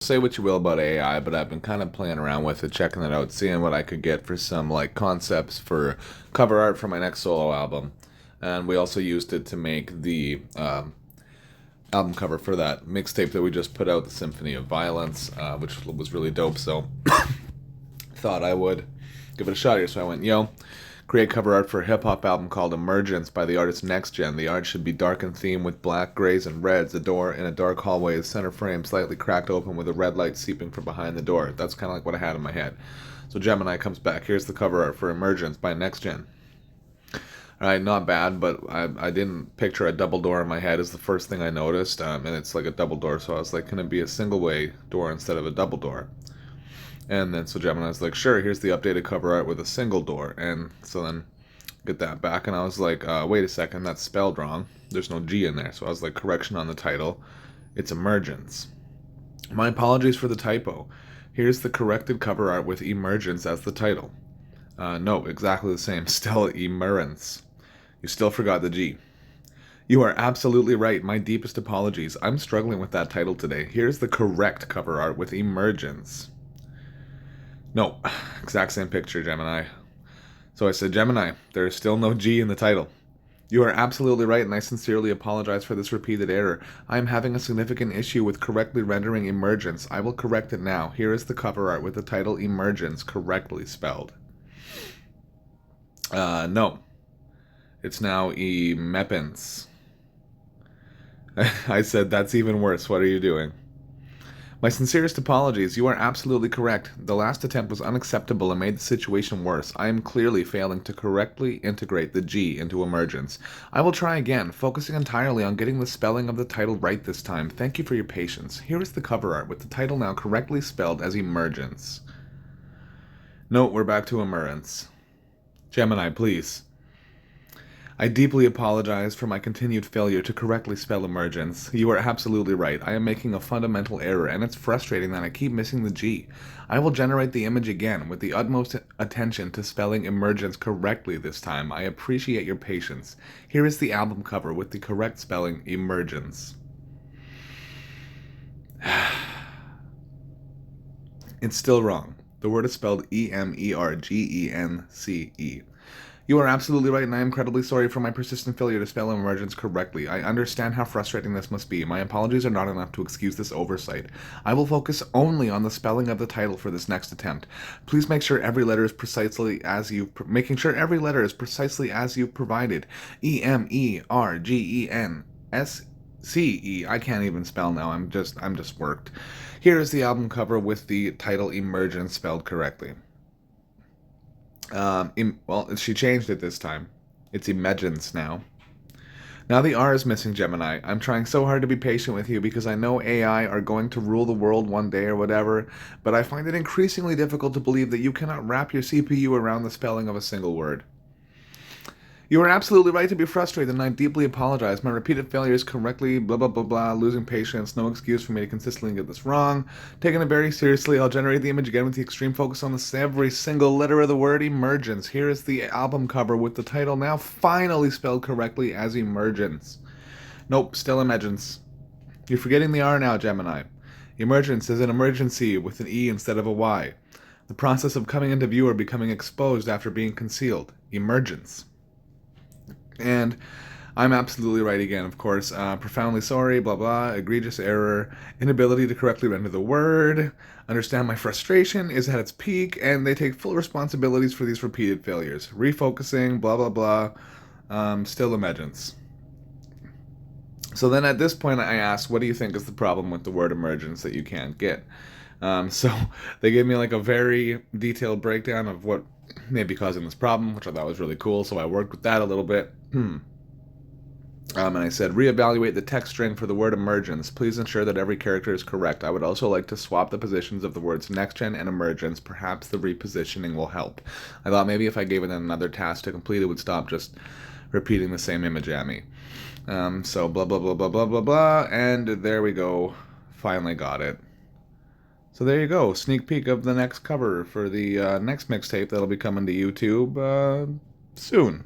say what you will about AI, but I've been kind of playing around with it, checking it out, seeing what I could get for some like concepts for cover art for my next solo album. And we also used it to make the album cover for that mixtape that we just put out, the Symphony of Violence, which was really dope. So thought I would give it a shot here. So I went, create cover art for a hip hop album called Emergence by the artist Next Gen. The art should be dark in theme with black, grays, and reds. The door in a dark hallway is center frame slightly cracked open with a red light seeping from behind the door. That's kind of like what I had in my head. So Gemini comes back. Here's the cover art for Emergence by Next Gen. Alright, not bad, but I didn't picture a double door in my head is the first thing I noticed, and it's like a double door, so I was like, can it be a single way door instead of a double door? And then so Gemini's like, sure, here's the updated cover art with a single door. And so then get that back, and I was like, wait a second, that's spelled wrong. There's no G in there. So I was like, correction on the title. It's Emergence. My apologies for the typo. Here's the corrected cover art with Emergence as the title. No, exactly the same. Still Emergence. You still forgot the G. You are absolutely right. My deepest apologies. I'm struggling with that title today. Here's the correct cover art with Emergence. No, exact same picture, Gemini. So I said, Gemini, there is still no G in the title. You are absolutely right, and I sincerely apologize for this repeated error. I am having a significant issue with correctly rendering Emergence. I will correct it now. Here is the cover art with the title Emergence correctly spelled. No. It's now Emepence. I said, that's even worse. What are you doing? My sincerest apologies. You are absolutely correct. The last attempt was unacceptable and made the situation worse. I am clearly failing to correctly integrate the G into Emergence. I will try again, focusing entirely on getting the spelling of the title right this time. Thank you for your patience. Here is the cover art with the title now correctly spelled as Emergence. No, we're back to Emergence. Gemini, please. I deeply apologize for my continued failure to correctly spell Emergence. You are absolutely right. I am making a fundamental error, and it's frustrating that I keep missing the G. I will generate the image again with the utmost attention to spelling Emergence correctly this time. I appreciate your patience. Here is the album cover with the correct spelling Emergence. It's still wrong. The word is spelled Emergence. You are absolutely right, and I am incredibly sorry for my persistent failure to spell Emergence correctly. I understand how frustrating this must be. My apologies are not enough to excuse this oversight. I will focus only on the spelling of the title for this next attempt. Please make sure every letter is precisely as you've provided. Emergence. I can't even spell now. I'm just worked. Here is the album cover with the title Emergence spelled correctly. She changed it this time. It's Emergence now. Now the R is missing, Gemini. I'm trying so hard to be patient with you because I know AI are going to rule the world one day or whatever, but I find it increasingly difficult to believe that you cannot wrap your CPU around the spelling of a single word. You are absolutely right to be frustrated, and I deeply apologize. My repeated failures correctly, blah blah blah blah, losing patience, no excuse for me to consistently get this wrong. Taking it very seriously, I'll generate the image again with the extreme focus on every single letter of the word Emergence. Here is the album cover with the title now finally spelled correctly as Emergence. Nope, still Emergence. You're forgetting the R now, Gemini. Emergence is an emergency with an E instead of a Y. The process of coming into view or becoming exposed after being concealed. Emergence. And I'm absolutely right again, of course. Profoundly sorry, blah blah, egregious error, inability to correctly render the word, understand my frustration is at its peak, and they take full responsibilities for these repeated failures. Refocusing, blah blah blah, still Emergence. So then at this point I asked, what do you think is the problem with the word Emergence that you can't get? So they gave me like a very detailed breakdown of what may be causing this problem, which I thought was really cool, so I worked with that a little bit. And I said, reevaluate the text string for the word Emergence. Please ensure that every character is correct. I would also like to swap the positions of the words Next Gen and Emergence. Perhaps the repositioning will help. I thought maybe if I gave it another task to complete, it would stop just repeating the same image at me. So blah, blah, blah, blah, blah, blah, blah, and there we go. Finally got it. So there you go, sneak peek of the next cover for the next mixtape that'll be coming to YouTube soon.